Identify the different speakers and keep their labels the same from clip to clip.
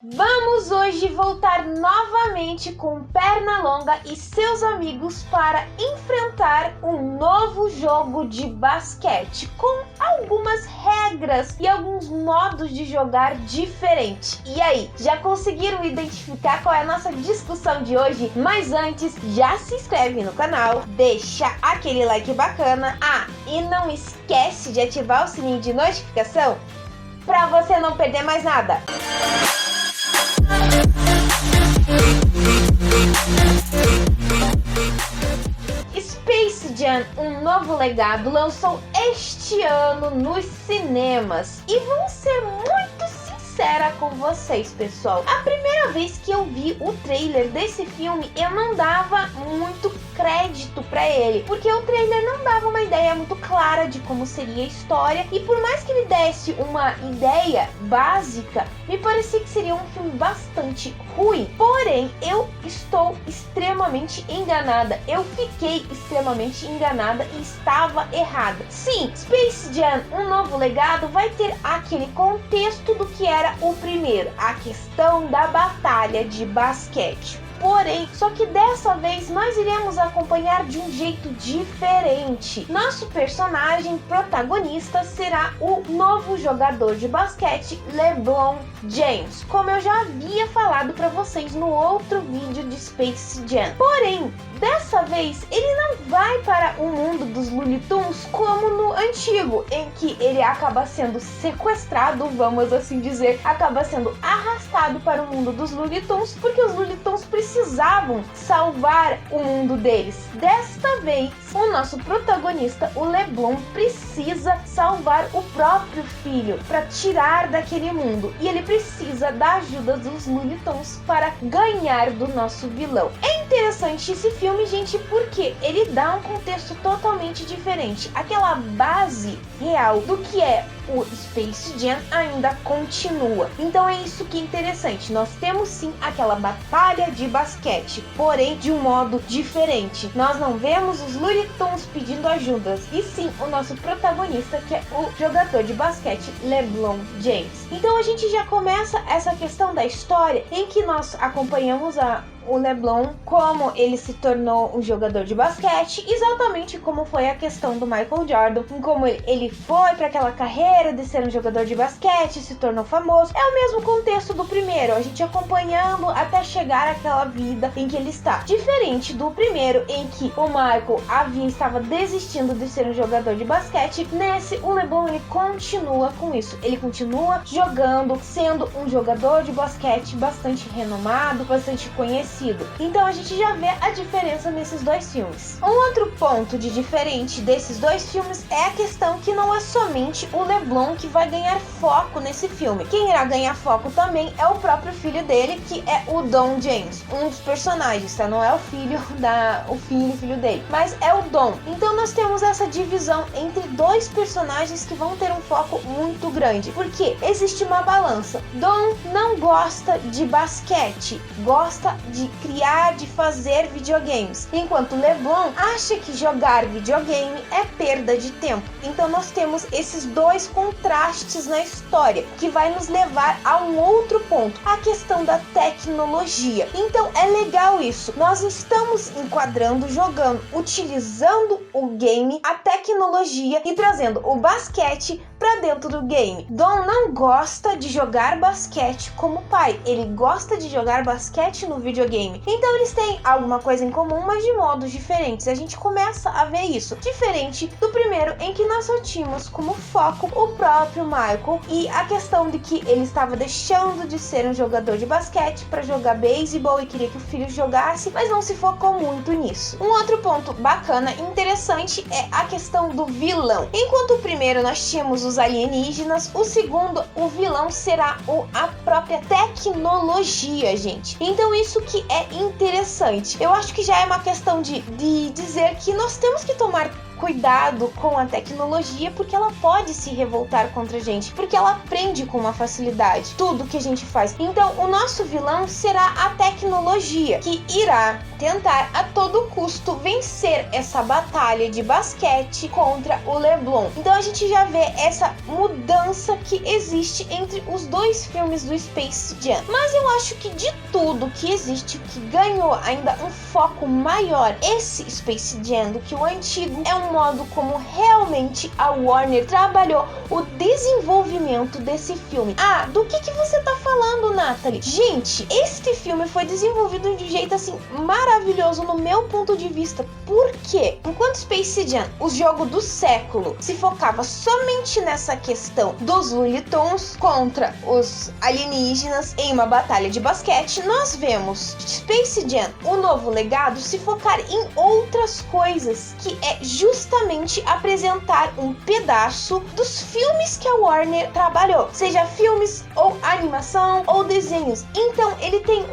Speaker 1: Vamos hoje voltar novamente com Pernalonga e seus amigos para enfrentar um novo jogo de basquete com algumas regras e alguns modos de jogar diferente. E aí, já conseguiram identificar qual é a nossa discussão de hoje? Mas antes, já se inscreve no canal, deixa aquele like bacana. E não esquece de ativar o sininho de notificação para você não perder mais nada. Space Jam: Um Novo Legado lançou este ano nos cinemas e vou ser muito sincera com vocês, pessoal. A primeira vez que eu vi o trailer desse filme, eu não dava muito crédito pra ele, porque o trailer não dava uma ideia muito clara de como seria a história, e por mais que ele desse uma ideia básica, me parecia que seria um filme bastante ruim. Porém, eu estou extremamente enganada. Eu fiquei extremamente enganada e estava errada. Sim, Space Jam: Um Novo Legado vai ter aquele contexto do que era o primeiro, a questão da batalha de basquete. Porém, só que dessa vez nós iremos acompanhar de um jeito diferente. Nosso personagem protagonista será o novo jogador de basquete LeBron James, como eu já havia falado para vocês no outro vídeo de Space Jam. Porém, dessa vez ele não vai para o mundo dos Looney Tunes como no antigo, em que ele acaba sendo sequestrado, vamos assim dizer, acaba sendo arrastado para o mundo dos Looney Tunes, porque os Looney Tunes precisavam salvar o mundo deles. Desta vez, o nosso protagonista, o LeBron, precisa salvar o próprio filho para tirar daquele mundo, e ele precisa da ajuda dos Looney Tunes para ganhar do nosso vilão. É interessante esse filme, gente, porque ele dá um contexto totalmente diferente. Aquela base real do que é o Space Jam ainda continua. Então é isso que é interessante. Nós temos sim aquela batalha de basquete, porém de um modo diferente. Nós não vemos os Looney Tunes pedindo ajudas, e sim o nosso protagonista, que é o jogador de basquete LeBron James. Então a gente já começa essa questão da história em que nós acompanhamos o LeBron, como ele se tornou um jogador de basquete, exatamente como foi a questão do Michael Jordan, em como ele foi para aquela carreira de ser um jogador de basquete, se tornou famoso. É o mesmo contexto do primeiro, a gente acompanhando até chegar àquela vida em que ele está. Diferente do primeiro, em que o Michael estava desistindo de ser um jogador de basquete, nesse o LeBron ele continua com isso. Ele continua jogando, sendo um jogador de basquete bastante renomado, bastante conhecido. Então a gente já vê a diferença nesses dois filmes. Um outro ponto de diferente desses dois filmes é a questão que não é somente o LeBron que vai ganhar foco nesse filme. Quem irá ganhar foco também é o próprio filho dele, que é o Don James, um dos personagens, tá? Não é o filho dele, mas é o Don. Então nós temos essa divisão entre dois personagens que vão ter um foco muito grande, porque existe uma balança. Don não gosta de basquete, gosta de criar, de fazer videogames, enquanto LeBron acha que jogar videogame é perda de tempo. Então nós temos esses dois contrastes na história, que vai nos levar a um outro ponto, a questão da tecnologia. Então é legal isso, nós estamos enquadrando, jogando, utilizando o game, a tecnologia, e trazendo o basquete para dentro do game. Don não gosta de jogar basquete como pai, ele gosta de jogar basquete no videogame. Então eles têm alguma coisa em comum, mas de modos diferentes. A gente começa a ver isso. Diferente do primeiro, em que nós só tínhamos como foco o próprio Michael e a questão de que ele estava deixando de ser um jogador de basquete para jogar beisebol e queria que o filho jogasse, mas não se focou muito nisso. Um outro ponto bacana e interessante é a questão do vilão. Enquanto o primeiro nós tínhamos os alienígenas, o segundo, o vilão será a própria tecnologia, gente. Então isso que é interessante. Eu acho que já é uma questão de dizer que nós temos que tomar cuidado com a tecnologia, porque ela pode se revoltar contra a gente, porque ela aprende com uma facilidade tudo que a gente faz. Então o nosso vilão será a tecnologia, que irá tentar a todo custo vencer essa batalha de basquete contra o LeBron. Então a gente já vê essa mudança que existe entre os dois filmes do Space Jam. Mas eu acho que de tudo que existe, que ganhou ainda um foco maior esse Space Jam do que o antigo, é um modo como realmente a Warner trabalhou o desenvolvimento desse filme. Ah, do que você tá falando, Nathalie? Gente, este filme foi desenvolvido de um jeito assim maravilhoso no meu ponto de vista. Por quê? Enquanto Space Jam, o jogo do século, se focava somente nessa questão dos Looney Tunes contra os alienígenas em uma batalha de basquete, nós vemos Space Jam, o novo legado, se focar em outras coisas, que é justamente apresentar um pedaço dos filmes que a Warner trabalhou, seja filmes ou animação ou desenhos. Então ele tem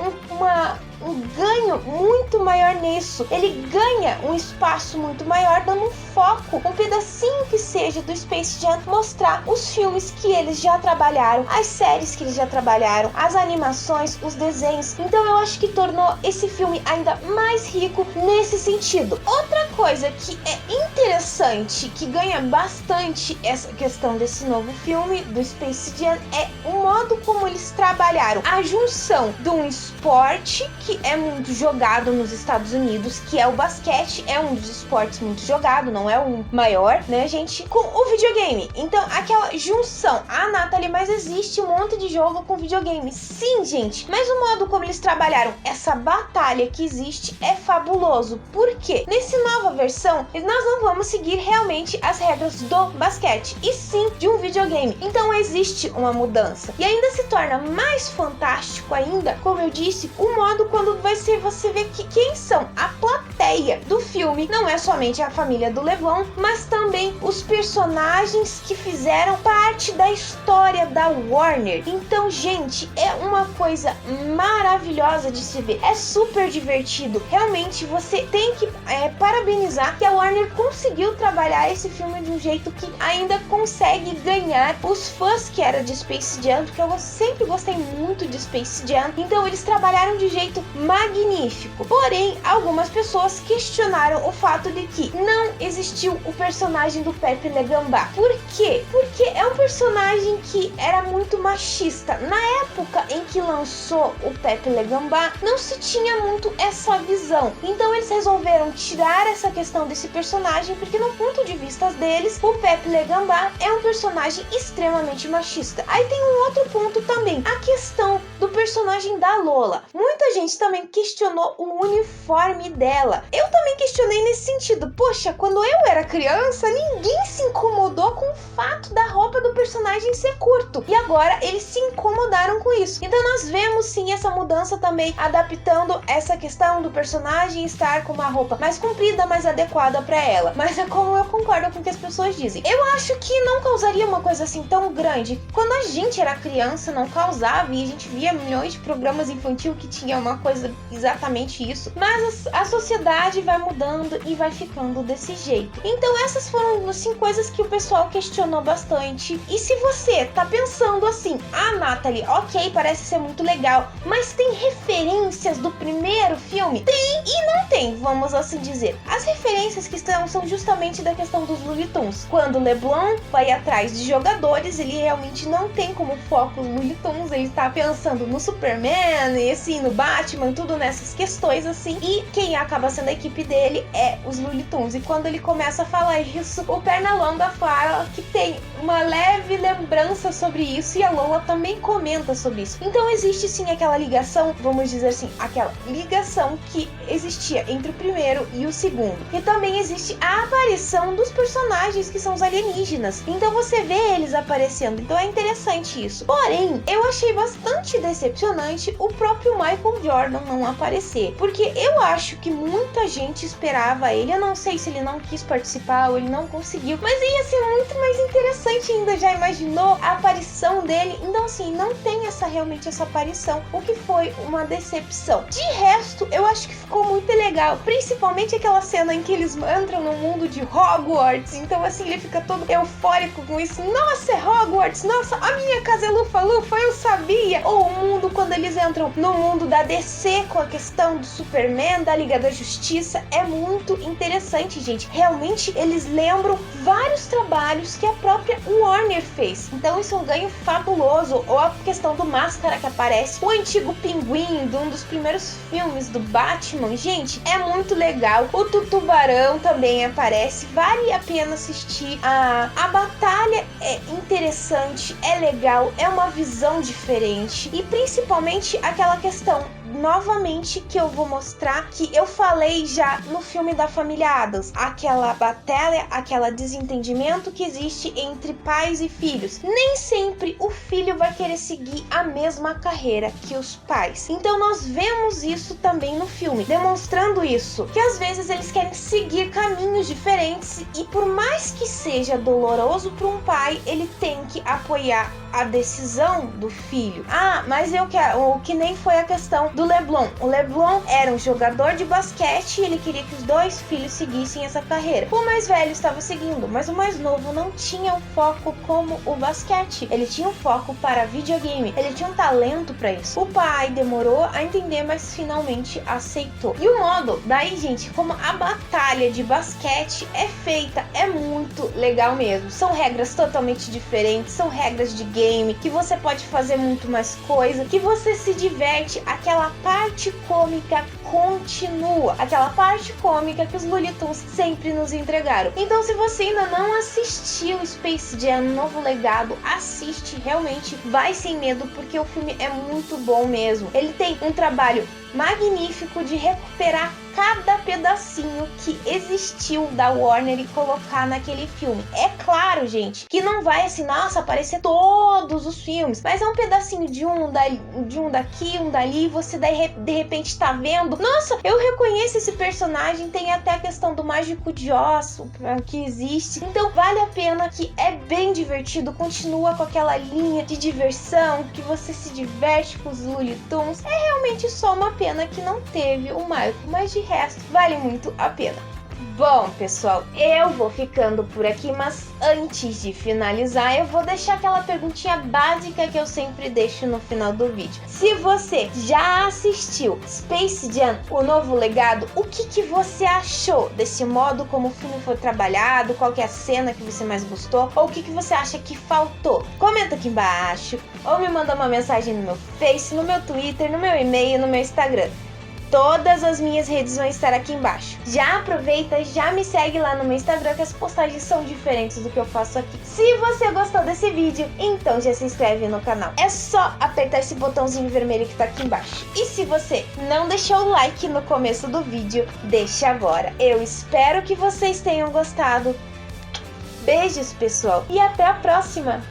Speaker 1: um ganho muito maior nisso. Ele ganha um espaço muito maior, dando um foco, um pedacinho que seja do Space Jam, mostrar os filmes que eles já trabalharam, as séries que eles já trabalharam, as animações, os desenhos. Então eu acho que tornou esse filme ainda mais rico nesse sentido. Outra coisa que é interessante, que ganha bastante essa questão desse novo filme do Space Jam, é o modo como eles trabalharam a junção de um esporte que é muito jogado nos Estados Unidos, que é o basquete, é um dos esportes muito jogado, não é o maior, né, gente, com o videogame. Então, aquela junção. Ah, Nathalie, mas existe um monte de jogo com videogame. Sim, gente, mas o modo como eles trabalharam essa batalha que existe é fabuloso. Por quê? Nessa nova versão, nós não vamos seguir realmente as regras do basquete, e sim de um videogame. Então, existe uma mudança. E ainda se torna mais fantástico ainda, como eu disse, o modo quando vai ser você ver que quem são a plateia do filme não é somente a família do LeBron, mas também os personagens que fizeram parte da história da Warner. Então, gente, é uma coisa maravilhosa de se ver, é super divertido. Realmente você tem que parabenizar que a Warner conseguiu trabalhar esse filme de um jeito que ainda consegue ganhar os fãs que era de Space Jam, porque eu sempre gostei muito de Space Jam. Então eles trabalharam de jeito magnífico. Porém, algumas pessoas questionaram o fato de que não existiu o personagem do Pepe Le Gambá. Por quê? Porque é um personagem que era muito machista. Na época em que lançou o Pepe Le Gambá, não se tinha muito essa visão. Então eles resolveram tirar essa questão desse personagem, porque no ponto de vista deles, o Pepe Le Gambá é um personagem extremamente machista. Aí tem um outro ponto também, a questão do personagem da Lola. Muita gente também questionou o uniforme dela. Eu também questionei nesse sentido. Poxa, quando eu era criança, ninguém se incomodou com o fato da roupa do personagem ser curto. E agora eles se incomodaram com isso. Então nós vemos sim essa mudança também, adaptando essa questão do personagem estar com uma roupa mais comprida, mais adequada para ela. Mas é como eu concordo com o que as pessoas dizem. Eu acho que não causaria uma coisa assim tão grande. Quando a gente era criança, não causava, e a gente via milhões de programas infantil que tinha uma coisa exatamente isso. Mas a sociedade vai mudando e vai ficando desse jeito. Então essas foram assim coisas que o pessoal questionou bastante. E se você tá pensando assim, ah, Nathalie, ok, parece ser muito legal, mas tem referências do primeiro filme? Tem e não tem, vamos assim dizer. As referências que estão são justamente da questão dos Looney Tunes. Quando o LeBron vai atrás de jogadores, ele realmente não tem como foco os Looney Tunes, ele tá pensando no Superman e assim, no Batman, tudo nessas questões assim, e quem acaba sendo a equipe dele é os Looney Tunes. E quando ele começa a falar isso, o Pernalonga fala que tem uma leve lembrança sobre isso, e a Lola também comenta sobre isso. Então existe sim aquela ligação, vamos dizer assim, aquela ligação que existia entre o primeiro e o segundo. E também existe a aparição dos personagens que são os alienígenas. Então você vê eles aparecendo. Então é interessante isso. Porém, eu achei bastante decepcionante o próprio Michael Jordan não aparecer, porque eu acho que muita gente esperava ele. Eu não sei se ele não quis participar ou ele não conseguiu, mas ia ser muito mais interessante bastante ainda. Já imaginou a aparição dele? Então assim, não tem realmente essa aparição, o que foi uma decepção. De resto, eu acho que ficou muito legal, principalmente aquela cena em que eles entram no mundo de Hogwarts. Então assim, ele fica todo eufórico com isso. Nossa, é Hogwarts, nossa, a minha casa é Lufa-Lufa, eu sabia. Ou o mundo quando eles entram no mundo da DC com a questão do Superman, da Liga da Justiça, é muito interessante, gente. Realmente eles lembram vários trabalhos que a própria Warner fez. Então isso é um ganho fabuloso. Ou a questão do Máscara que aparece, o antigo Pinguim de um dos primeiros filmes do Batman, gente, é muito legal. O Tubarão também aparece, vale a pena assistir. A batalha é interessante, é legal, é uma visão diferente e principalmente aquela questão novamente que eu vou mostrar, que eu falei já no filme da família Addams, aquela batalha, aquele desentendimento que existe entre pais e filhos. Nem sempre o filho vai querer seguir a mesma carreira que os pais. Então nós vemos isso também no filme, demonstrando isso, que às vezes eles querem seguir caminhos diferentes e por mais que seja doloroso para um pai, ele tem que apoiar a decisão do filho. Mas eu quero, o que nem foi a questão do LeBron. O LeBron era um jogador de basquete e ele queria que os dois filhos seguissem essa carreira. O mais velho estava seguindo, mas o mais novo não tinha um foco como o basquete. Ele tinha um foco para videogame. Ele tinha um talento para isso. O pai demorou a entender, mas finalmente aceitou. E o modo, daí, gente, como a batalha de basquete é feita, é muito legal mesmo. São regras totalmente diferentes, são regras de game, que você pode fazer muito mais coisa, que você se diverte, aquela parte cômica continua, aquela parte cômica que os Looney Tunes sempre nos entregaram. Então se você ainda não assistiu Space Jam Novo Legado, assiste, realmente vai sem medo, porque o filme é muito bom mesmo. Ele tem um trabalho magnífico de recuperar cada pedacinho que existiu da Warner e colocar naquele filme. É claro, gente, que não vai assim, nossa, aparecer todos os filmes, mas é um pedacinho de um daqui, um dali, você de repente tá vendo, nossa, eu reconheço esse personagem, tem até a questão do Mágico de Oz que existe, então vale a pena, que é bem divertido, continua com aquela linha de diversão, que você se diverte com os Looney Tunes. É realmente só uma pena que não teve o Michael, mas de resto vale muito a pena. Bom, pessoal, eu vou ficando por aqui, mas antes de finalizar, eu vou deixar aquela perguntinha básica que eu sempre deixo no final do vídeo. Se você já assistiu Space Jam, o Novo Legado, o que você achou desse modo como o filme foi trabalhado? Qual que é a cena que você mais gostou? Ou o que você acha que faltou? Comenta aqui embaixo, ou me manda uma mensagem no meu Face, no meu Twitter, no meu e-mail, no meu Instagram. Todas as minhas redes vão estar aqui embaixo. Já aproveita, já me segue lá no meu Instagram, que as postagens são diferentes do que eu faço aqui. Se você gostou desse vídeo, então já se inscreve no canal. É só apertar esse botãozinho vermelho que tá aqui embaixo. E se você não deixou o like no começo do vídeo, deixa agora. Eu espero que vocês tenham gostado. Beijos, pessoal, e até a próxima!